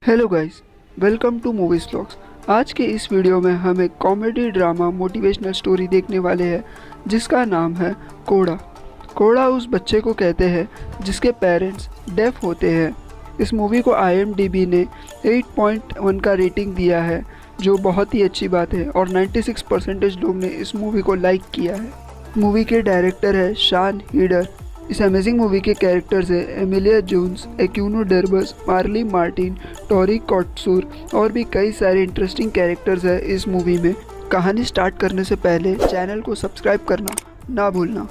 Hello guys, welcome to movies vlogs. आज के इस वीडियो में हम एक कॉमेडी ड्रामा मोटिवेशनल स्टोरी देखने वाले हैं जिसका नाम है कोड़ा। कोड़ा उस बच्चे को कहते हैं जिसके पेरेंट्स डेफ होते हैं। इस मूवी को IMDb ने 8.1 का रेटिंग दिया है, जो बहुत ही अच्छी बात है, और 96% लोग ने इस मूवी को लाइक किया है। मूवी के डायरेक्टर है शान हीडर। इस अमेजिंग मूवी के कैरेक्टर्स है Emilia Jones, Eugenio Derbez, Marlee Martin, Troy Kotsur और भी कई सारे इंटरेस्टिंग कैरेक्टर्स है इस मूवी में। कहानी स्टार्ट करने से पहले चैनल को सब्सक्राइब करना ना भूलना।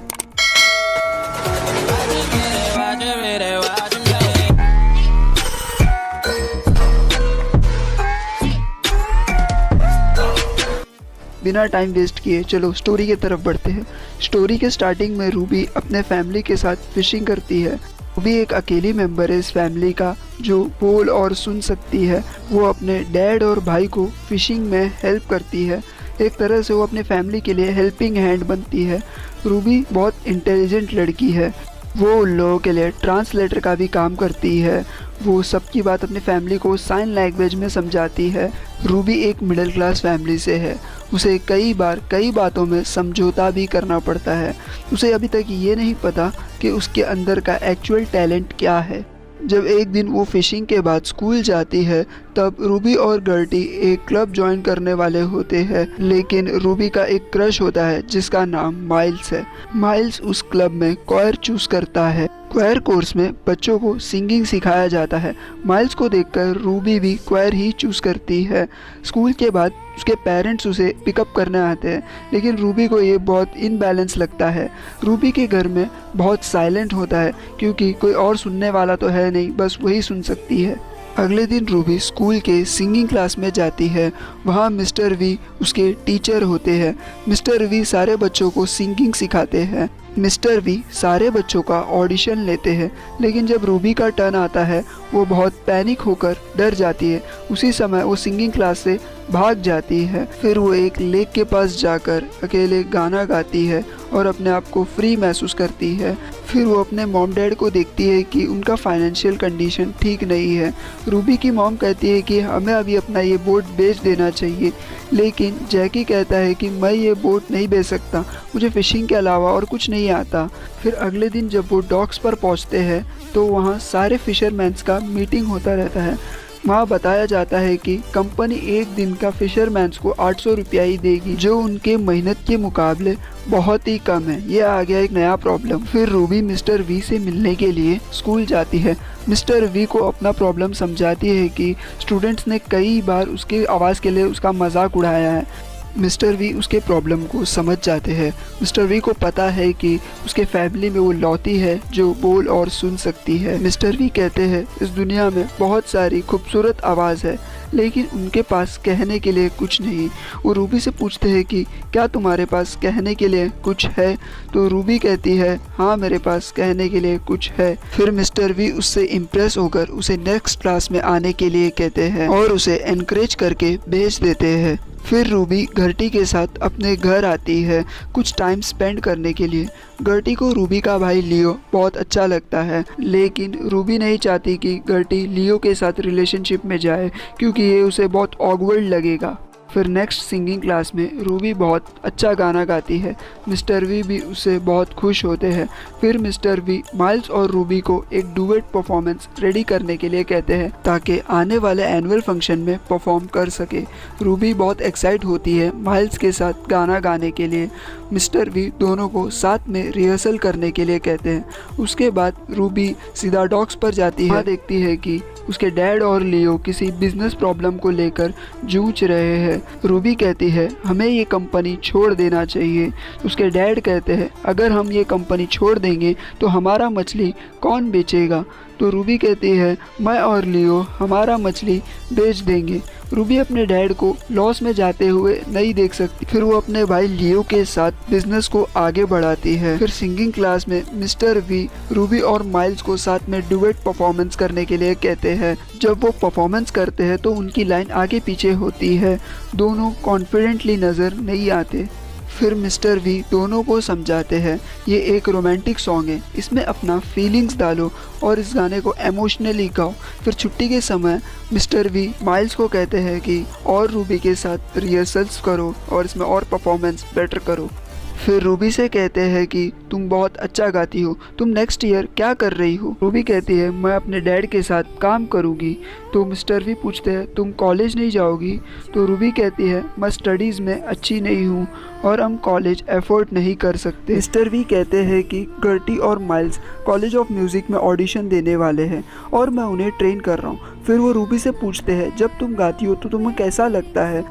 बिना टाइम वेस्ट किए चलो स्टोरी की तरफ बढ़ते हैं। स्टोरी के स्टार्टिंग में रूबी अपने फैमिली के साथ फिशिंग करती है। रूबी एक अकेली मेंबर है इस फैमिली का जो बोल और सुन सकती है। वो अपने डैड और भाई को फिशिंग में हेल्प करती है। एक तरह से वो अपने फैमिली के लिए हेल्पिंग हैंड बनती है। रूबी बहुत इंटेलिजेंट लड़की है। वो उन लोगों के लिए ट्रांसलेटर का भी काम करती है। वो सबकी बात अपने फैमिली को साइन लैंग्वेज में समझाती है। रूबी एक मिडिल क्लास फैमिली से है। उसे कई बार कई बातों में समझौता भी करना पड़ता है। उसे अभी तक ये नहीं पता कि उसके अंदर का एक्चुअल टैलेंट क्या है। जब एक दिन वो फिशिंग के बाद स्कूल जाती है तब रूबी और गर्टी एक क्लब ज्वाइन करने वाले होते हैं, लेकिन रूबी का एक क्रश होता है जिसका नाम माइल्स है। माइल्स उस क्लब में क्वायर चूज करता है। क्वायर कोर्स में बच्चों को सिंगिंग सिखाया जाता है। माइल्स को देखकर रूबी भी क्वायर ही चूज करती है। स्कूल के बाद उसके पेरेंट्स उसे पिकअप करने आते हैं, लेकिन रूबी को ये बहुत इनबैलेंस लगता है। रूबी के घर में बहुत साइलेंट होता है क्योंकि कोई और सुनने वाला तो है नहीं, बस वही सुन सकती है। अगले दिन रूबी स्कूल के सिंगिंग क्लास में जाती है। वहाँ मिस्टर वी उसके टीचर होते हैं। मिस्टर वी सारे बच्चों को सिंगिंग सिखाते हैं। मिस्टर वी सारे बच्चों का ऑडिशन लेते हैं, लेकिन जब रूबी का टर्न आता है वो बहुत पैनिक होकर डर जाती है। उसी समय वो सिंगिंग क्लास से भाग जाती है। फिर वो एक लेक के पास जाकर अकेले गाना गाती है और अपने आप को फ्री महसूस करती है। फिर वो अपने मॉम डैड को देखती है कि उनका फाइनेंशियल कंडीशन ठीक नहीं है। रूबी की मॉम कहती है कि हमें अभी अपना ये बोट बेच देना चाहिए, लेकिन जैकी कहता है कि मैं ये बोट नहीं बेच सकता, मुझे फिशिंग के अलावा और कुछ नहीं आता। फिर अगले दिन जब वो डॉक्स पर पहुंचते हैं तो वहाँ सारे फिशरमैन्स का मीटिंग होता रहता है। वहाँ बताया जाता है कि कंपनी एक दिन का फिशरमैन्स को 800 रुपया ही देगी, जो उनके मेहनत के मुकाबले बहुत ही कम है। ये आ गया एक नया प्रॉब्लम। फिर रूबी मिस्टर वी से मिलने के लिए स्कूल जाती है। मिस्टर वी को अपना प्रॉब्लम समझाती है कि स्टूडेंट्स ने कई बार उसके आवाज़ के लिए उसका मजाक उड़ाया है। मिस्टर वी उसके प्रॉब्लम को समझ जाते हैं। मिस्टर वी को पता है कि उसके फैमिली में वो लौती है जो बोल और सुन सकती है। मिस्टर वी कहते हैं इस दुनिया में बहुत सारी खूबसूरत आवाज़ है, लेकिन उनके पास कहने के लिए कुछ नहीं। वो रूबी से पूछते हैं कि क्या तुम्हारे पास कहने के लिए कुछ है, तो रूबी कहती है हाँ मेरे पास कहने के लिए कुछ है। फिर मिस्टर वी उससे इम्प्रेस होकर उसे नेक्स्ट क्लास में आने के लिए कहते हैं और उसे एनकरेज करके भेज देते हैं। फिर रूबी गर्टी के साथ अपने घर आती है कुछ टाइम स्पेंड करने के लिए। गर्टी को रूबी का भाई लियो बहुत अच्छा लगता है, लेकिन रूबी नहीं चाहती कि गर्टी लियो के साथ रिलेशनशिप में जाए क्योंकि ये उसे बहुत ऑकवर्ड लगेगा। फिर नेक्स्ट सिंगिंग क्लास में रूबी बहुत अच्छा गाना गाती है। मिस्टर वी भी उससे बहुत खुश होते हैं। फिर मिस्टर वी माइल्स और रूबी को एक डुएट परफॉर्मेंस रेडी करने के लिए कहते हैं ताकि आने वाले एनुअल फंक्शन में परफॉर्म कर सके। रूबी बहुत एक्साइट होती है माइल्स के साथ गाना गाने के लिए। मिस्टर वी दोनों को साथ में रिहर्सल करने के लिए कहते हैं। उसके बाद रूबी सीधा डॉक्स पर जाती है। देखती है कि उसके डैड और लियो किसी बिजनेस प्रॉब्लम को लेकर जूझ रहे हैं। रूबी कहती है हमें ये कंपनी छोड़ देना चाहिए। उसके डैड कहते हैं अगर हम ये कंपनी छोड़ देंगे तो हमारा मछली कौन बेचेगा। तो रूबी कहती है मैं और लियो हमारा मछली बेच देंगे। रूबी अपने डैड को लॉस में जाते हुए नहीं देख सकती। फिर वो अपने भाई लियो के साथ बिजनेस को आगे बढ़ाती है। फिर सिंगिंग क्लास में मिस्टर वी रूबी और माइल्स को साथ में डुएट परफॉर्मेंस करने के लिए कहते हैं। जब वो परफॉर्मेंस करते हैं तो उनकी लाइन आगे पीछे होती है, दोनों कॉन्फिडेंटली नज़र नहीं आते। फिर मिस्टर वी दोनों को समझाते हैं ये एक रोमांटिक सॉन्ग है, इसमें अपना फीलिंग्स डालो और इस गाने को इमोशनली गाओ। फिर छुट्टी के समय मिस्टर वी माइल्स को कहते हैं कि और रूबी के साथ रिहर्सल्स करो और इसमें और परफॉर्मेंस बेटर करो। फिर रूबी से कहते हैं कि तुम बहुत अच्छा गाती हो, तुम नेक्स्ट ईयर क्या कर रही हो। रूबी कहती है मैं अपने डैड के साथ काम करूँगी। तो मिस्टर वी पूछते हैं तुम कॉलेज नहीं जाओगी। तो रूबी कहती है मैं स्टडीज़ में अच्छी नहीं हूँ और हम कॉलेज एफोर्ड नहीं कर सकते। मिस्टर वी कहते हैं कि गर्टी और माइल्स कॉलेज ऑफ म्यूज़िक में ऑडिशन देने वाले हैं और मैं उन्हें ट्रेन कर रहा हूँ। फिर वो रूबी से पूछते हैं जब तुम गाती हो तो तुम्हें कैसा लगता है।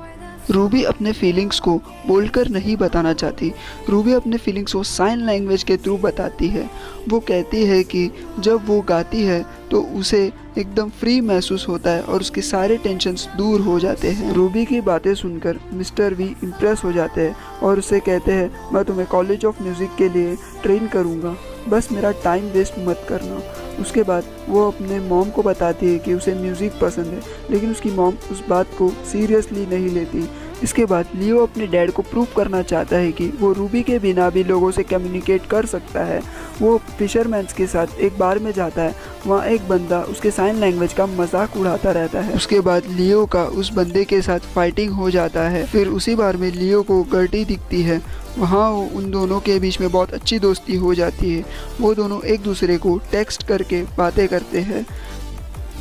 रूबी अपने फीलिंग्स को बोलकर नहीं बताना चाहती। रूबी अपने फीलिंग्स को साइन लैंग्वेज के थ्रू बताती है। वो कहती है कि जब वो गाती है तो उसे एकदम फ्री महसूस होता है और उसके सारे टेंशन्स दूर हो जाते हैं। रूबी की बातें सुनकर मिस्टर वी इम्प्रेस हो जाते हैं और उसे कहते हैं मैं तुम्हें कॉलेज ऑफ म्यूज़िक के लिए ट्रेन करूँगा, बस मेरा टाइम वेस्ट मत करना। उसके बाद वो अपने मॉम को बताती है कि उसे म्यूज़िक पसंद है, लेकिन उसकी मॉम उस बात को सीरियसली नहीं लेती। इसके बाद लियो अपने डैड को प्रूव करना चाहता है कि वो रूबी के बिना भी लोगों से कम्युनिकेट कर सकता है। वो फिशरमैन्स के साथ एक बार में जाता है, वहाँ एक बंदा उसके साइन लैंग्वेज का मजाक उड़ाता रहता है। उसके बाद लियो का उस बंदे के साथ फाइटिंग हो जाता है। फिर उसी बार में लियो को गर्टी दिखती है, वहाँ उन दोनों के बीच में बहुत अच्छी दोस्ती हो जाती है। वो दोनों एक दूसरे को टेक्स्ट करके बातें करते हैं।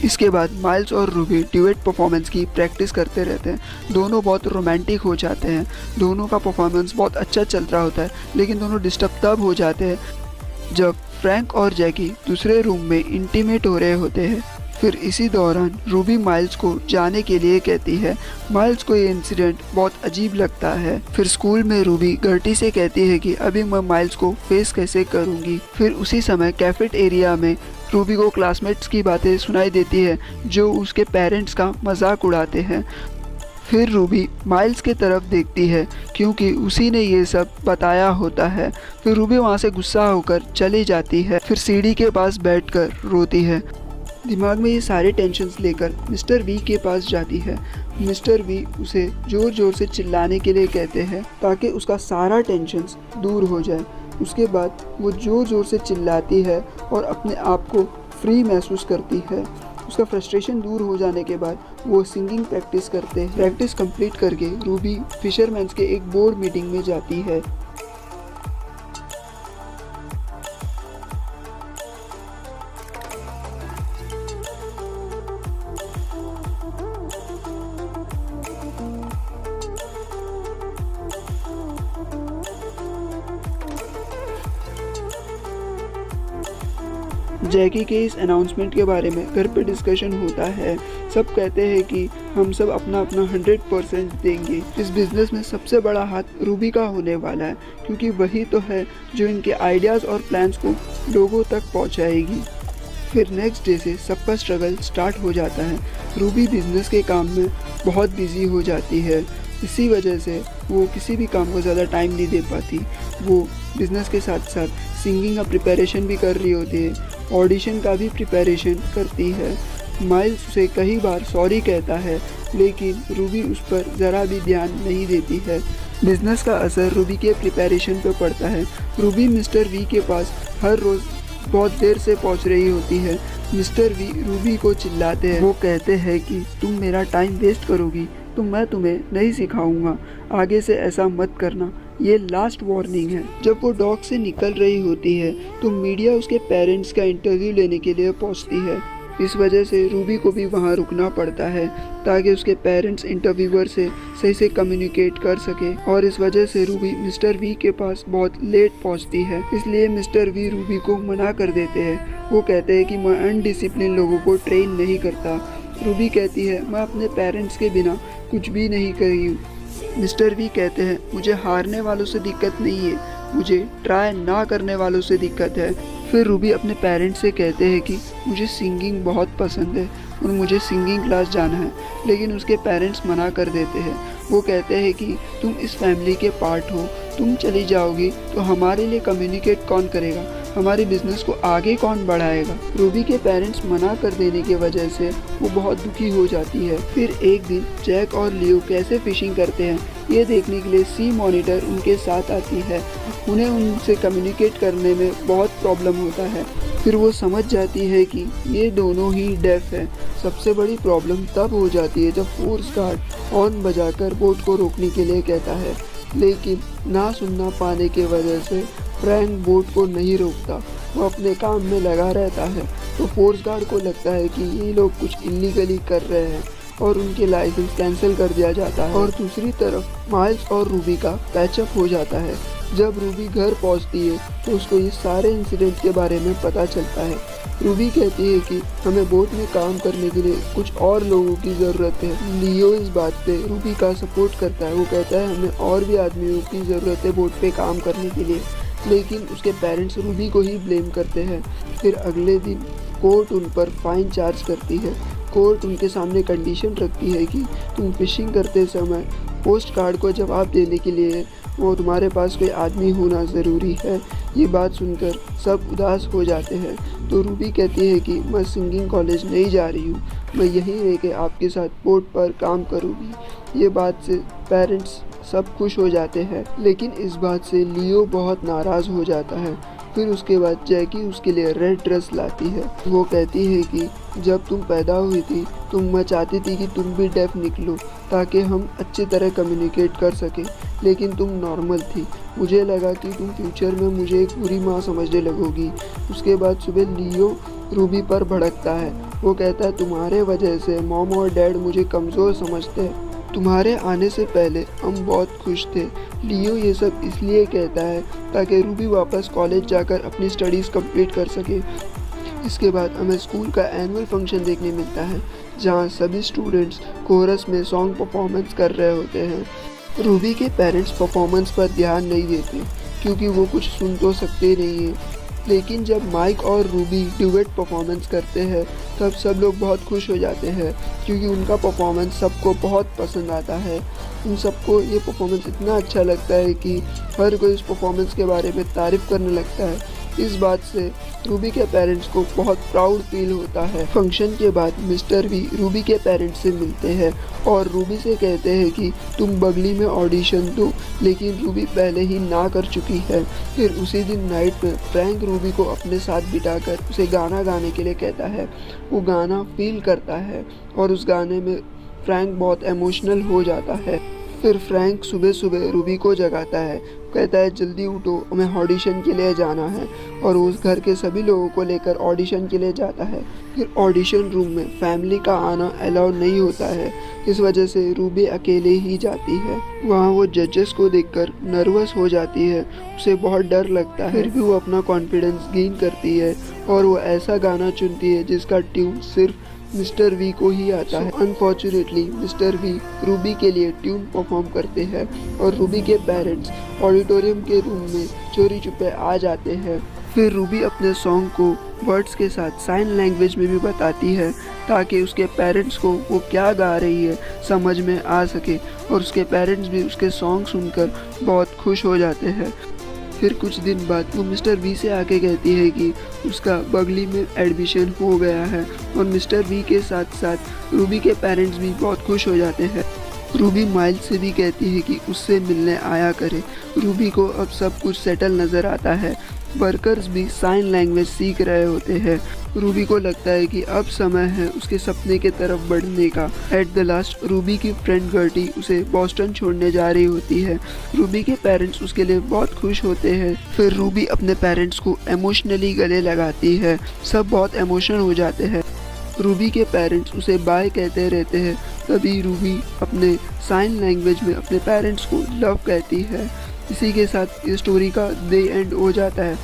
इसके बाद माइल्स और रूबी ड्यूएट परफॉर्मेंस की प्रैक्टिस करते रहते हैं। दोनों बहुत रोमांटिक हो जाते हैं। दोनों का परफॉर्मेंस बहुत अच्छा चल रहा होता है, लेकिन दोनों डिस्टर्ब तब हो जाते हैं जब फ्रैंक और जैकी दूसरे रूम में इंटीमेट हो रहे होते हैं। फिर इसी दौरान रूबी माइल्स को जाने के लिए कहती है। माइल्स को ये इंसिडेंट बहुत अजीब लगता है। फिर स्कूल में रूबी गर्टी से कहती है कि अभी मैं माइल्स को फेस कैसे करूँगी। फिर उसी समय कैफेट एरिया में रूबी को क्लासमेट्स की बातें सुनाई देती है जो उसके पेरेंट्स का मजाक उड़ाते हैं। फिर रूबी माइल्स की तरफ देखती है क्योंकि उसी ने ये सब बताया होता है। फिर रूबी वहाँ से गुस्सा होकर चली जाती है। फिर सीढ़ी के पास बैठकर रोती है। दिमाग में ये सारे टेंशन्स लेकर मिस्टर वी के पास जाती है। मिस्टर वी उसे ज़ोर ज़ोर से चिल्लाने के लिए कहते हैं ताकि उसका सारा टेंशन्स दूर हो जाए। उसके बाद वो ज़ोर ज़ोर से चिल्लाती है और अपने आप को फ्री महसूस करती है। उसका फ्रस्ट्रेशन दूर हो जाने के बाद वो सिंगिंग प्रैक्टिस करते हैं। प्रैक्टिस कंप्लीट करके रूबी फिशरमैन्स के एक बोर्ड मीटिंग में जाती है। जैकी के इस अनाउंसमेंट के बारे में घर पे डिस्कशन होता है। सब कहते हैं कि हम सब अपना अपना 100% देंगे। इस बिज़नेस में सबसे बड़ा हाथ रूबी का होने वाला है क्योंकि वही तो है जो इनके आइडियाज़ और प्लान्स को लोगों तक पहुंचाएगी। फिर नेक्स्ट डे से सबका स्ट्रगल स्टार्ट हो जाता है। रूबी बिज़नेस के काम में बहुत बिजी हो जाती है। इसी वजह से वो किसी भी काम को ज़्यादा टाइम नहीं दे पाती। वो बिज़नेस के साथ साथ सिंगिंग का प्रिपरेशन भी कर रही होती है, ऑडिशन का भी प्रिपरेशन करती है। माइल्स उसे कई बार सॉरी कहता है, लेकिन रूबी उस पर ज़रा भी ध्यान नहीं देती है। बिज़नेस का असर रूबी के प्रिपरेशन पर पड़ता है। रूबी मिस्टर वी के पास हर रोज़ बहुत देर से पहुंच रही होती है। मिस्टर वी रूबी को चिल्लाते हैं। वो कहते हैं कि तुम मेरा टाइम वेस्ट करोगी तो मैं तुम्हें नहीं सिखाऊंगा, आगे से ऐसा मत करना, ये लास्ट वार्निंग है। जब वो डॉग से निकल रही होती है तो मीडिया उसके पेरेंट्स का इंटरव्यू लेने के लिए पहुंचती है। इस वजह से रूबी को भी वहां रुकना पड़ता है ताकि उसके पेरेंट्स इंटरव्यूअर से सही से कम्युनिकेट कर सके। और इस वजह से रूबी मिस्टर वी के पास बहुत लेट पहुंचती है, इसलिए मिस्टर वी रूबी को मना कर देते हैं। वो कहते हैं कि मैं अनडिसिप्लिन लोगों को ट्रेन नहीं करता। रूबी कहती है मैं अपने पेरेंट्स के बिना कुछ भी नहीं करी हूँ। मिस्टर वी कहते हैं मुझे हारने वालों से दिक्कत नहीं है, मुझे ट्राई ना करने वालों से दिक्कत है। फिर रूबी अपने पेरेंट्स से कहते हैं कि मुझे सिंगिंग बहुत पसंद है और मुझे सिंगिंग क्लास जाना है, लेकिन उसके पेरेंट्स मना कर देते हैं। वो कहते हैं कि तुम इस फैमिली के पार्ट हो, तुम चली जाओगी तो हमारे लिए कम्युनिकेट कौन करेगा, हमारे बिजनेस को आगे कौन बढ़ाएगा। रूबी के पेरेंट्स मना कर देने की वजह से वो बहुत दुखी हो जाती है। फिर एक दिन जैक और लियो कैसे फिशिंग करते हैं ये देखने के लिए सी मॉनिटर उनके साथ आती है। उन्हें उनसे कम्युनिकेट करने में बहुत प्रॉब्लम होता है। फिर वो समझ जाती है कि ये दोनों ही डेफ हैं। सबसे बड़ी प्रॉब्लम तब हो जाती है जब फोर्स गार्ड हॉर्न बजाकर बोट को रोकने के लिए कहता है, लेकिन ना सुनना पाने की वजह से फ्रैंक बोट को नहीं रोकता। वो अपने काम में लगा रहता है। तो फोर्स गार्ड को लगता है कि ये लोग कुछ इलीगली कर रहे हैं और उनके लाइसेंस कैंसिल कर दिया जाता है। और दूसरी तरफ माइल्स और रूबी का पैचअप हो जाता है। जब रूबी घर पहुंचती है तो उसको ये सारे इंसिडेंट के बारे में पता चलता है। रूबी कहती है कि हमें बोट में काम करने के लिए कुछ और लोगों की ज़रूरत है। लियो इस बात पे रूबी का सपोर्ट करता है। वो कहता है हमें और भी आदमियों की ज़रूरत है बोट पे काम करने के लिए, लेकिन उसके पेरेंट्स रूबी को ही ब्लेम करते हैं। फिर अगले दिन कोर्ट उन पर फाइन चार्ज करती है। कोर्ट उनके सामने कंडीशन रखती है कि तुम फिशिंग करते समय पोस्ट कार्ड को जवाब देने के लिए वो तुम्हारे पास कोई आदमी होना ज़रूरी है। ये बात सुनकर सब उदास हो जाते हैं। तो रूबी कहती है कि मैं सिंगिंग कॉलेज नहीं जा रही हूँ, मैं यहीं रह के आपके साथ बोट पर काम करूँगी। ये बात से पेरेंट्स सब खुश हो जाते हैं, लेकिन इस बात से लियो बहुत नाराज़ हो जाता है। फिर उसके बाद जैकी उसके लिए रेड ड्रेस लाती है। वो कहती है कि जब तुम पैदा हुई थी तो मैं चाहती थी कि तुम भी डेफ निकलो ताकि हम अच्छी तरह कम्युनिकेट कर सकें, लेकिन तुम नॉर्मल थी। मुझे लगा कि तुम फ्यूचर में मुझे एक बुरी माँ समझने लगोगी। उसके बाद सुबह लियो रूबी पर भड़कता है। वो कहता है तुम्हारे वजह से मॉम और डैड मुझे कमज़ोर समझते हैं। तुम्हारे आने से पहले हम बहुत खुश थे। लियो ये सब इसलिए कहता है ताकि रूबी वापस कॉलेज जाकर अपनी स्टडीज़ कंप्लीट कर सके। इसके बाद हमें स्कूल का एनुअल फंक्शन देखने मिलता है, जहां सभी स्टूडेंट्स कोरस में सॉन्ग परफॉर्मेंस कर रहे होते हैं। रूबी के पेरेंट्स परफॉर्मेंस पर ध्यान नहीं देते क्योंकि वो कुछ सुन तो सकते नहीं हैं, लेकिन जब माइक और रूबी ड्यूएट परफॉर्मेंस करते हैं तब सब लोग बहुत खुश हो जाते हैं क्योंकि उनका परफॉर्मेंस सबको बहुत पसंद आता है। उन सबको ये परफॉर्मेंस इतना अच्छा लगता है कि हर कोई इस परफॉर्मेंस के बारे में तारीफ़ करने लगता है। इस बात से रूबी के पेरेंट्स को बहुत प्राउड फील होता है। फंक्शन के बाद मिस्टर वी रूबी के पेरेंट्स से मिलते हैं और रूबी से कहते हैं कि तुम बगली में ऑडिशन दो, लेकिन रूबी पहले ही ना कर चुकी है। फिर उसी दिन नाइट में फ्रैंक रूबी को अपने साथ बिठाकर उसे गाना गाने के लिए कहता है। वो गाना फील करता है और उस गाने में फ्रैंक बहुत इमोशनल हो जाता है। फिर फ्रैंक सुबह सुबह रूबी को जगाता है, कहता है जल्दी उठो, हमें ऑडिशन के लिए जाना है, और वो उस घर के सभी लोगों को लेकर ऑडिशन के लिए जाता है। फिर ऑडिशन रूम में फैमिली का आना अलाउड नहीं होता है, इस वजह से रूबी अकेले ही जाती है। वहाँ वो जजेस को देखकर नर्वस हो जाती है, उसे बहुत डर लगता है। फिर भी वो अपना कॉन्फिडेंस गेन करती है और वो ऐसा गाना चुनती है जिसका ट्यून सिर्फ मिस्टर वी को ही आता है। अनफॉर्चुनेटली मिस्टर वी रूबी के लिए ट्यून परफॉर्म करते हैं और रूबी के पेरेंट्स ऑडिटोरियम के रूम में चोरी छुपे आ जाते हैं। फिर रूबी अपने सॉन्ग को वर्ड्स के साथ साइन लैंग्वेज में भी बताती है ताकि उसके पेरेंट्स को वो क्या गा रही है समझ में आ सके, और उसके पेरेंट्स भी उसके सॉन्ग सुनकर बहुत खुश हो जाते हैं। फिर कुछ दिन बाद वो मिस्टर वी से आके कहती है कि उसका बगली में एडमिशन हो गया है, और मिस्टर वी के साथ साथ रूबी के पेरेंट्स भी बहुत खुश हो जाते हैं। रूबी माइल्स से भी कहती है कि उससे मिलने आया करे। रूबी को अब सब कुछ सेटल नज़र आता है। वर्कर्स भी साइन लैंग्वेज सीख रहे होते हैं। रूबी को लगता है कि अब समय है उसके सपने के तरफ बढ़ने का। एट द लास्ट रूबी की फ्रेंड गर्टी उसे बॉस्टन छोड़ने जा रही होती है। रूबी के पेरेंट्स उसके लिए बहुत खुश होते हैं। फिर रूबी अपने पेरेंट्स को इमोशनली गले लगाती है। सब बहुत इमोशनल हो जाते हैं। रूबी के पेरेंट्स उसे बाय कहते रहते हैं। तभी रूबी अपने साइन लैंग्वेज में अपने पेरेंट्स को लव कहती है। इसी के साथ इस स्टोरी का डे एंड हो जाता है।